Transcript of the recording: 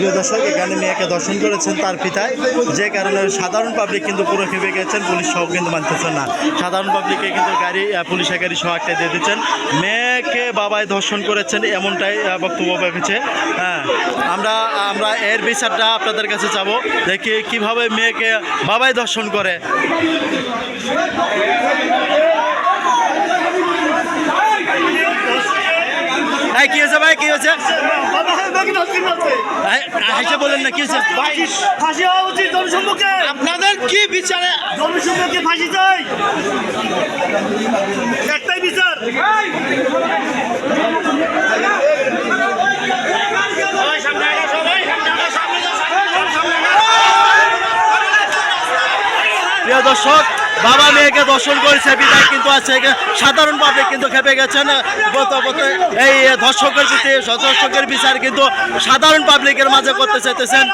প্রিয় দর্শক, এখানে মেয়েকে দর্শন করেছেন তার পিতায়, যে কারণে সাধারণ পাবলিক কিন্তু পুরো খেপে গেছেন। পুলিশ সহ কিন্তু মানতেছেন না, সাধারণ পাবলিককে কিন্তু গাড়ি পুলিশের গাড়ি সহ একটা দিয়ে দিচ্ছেন। মেয়েকে বাবাই ধর্ষণ করেছেন এমনটাই বক্তব্য রেখেছে। হ্যাঁ, আমরা এর বিচারটা আপনাদের কাছে যাবো, দেখি কিভাবে মেয়েকে বাবাই ধর্ষণ করে। কি হয়েছে ভাই, কি হয়েছে? বলেন না, কি হয়েছে? ফাঁসি হওয়া উচিত জনসম্মুখে। আপনাদের কি বিচারে? জনসম্মুখে ফাঁসি চাই, একটাই বিচার। প্রিয় দর্শক, বাবা মেয়েকে দর্শন করেছে বিদায় কিন্তু আছে সাধারণ পাবলিক কিন্তু খেপে গেছেন। এই ধর্ষকের প্রতি ধর্ষকের বিচার কিন্তু সাধারণ পাবলিকের মাঝে করতে চাইতেছেন।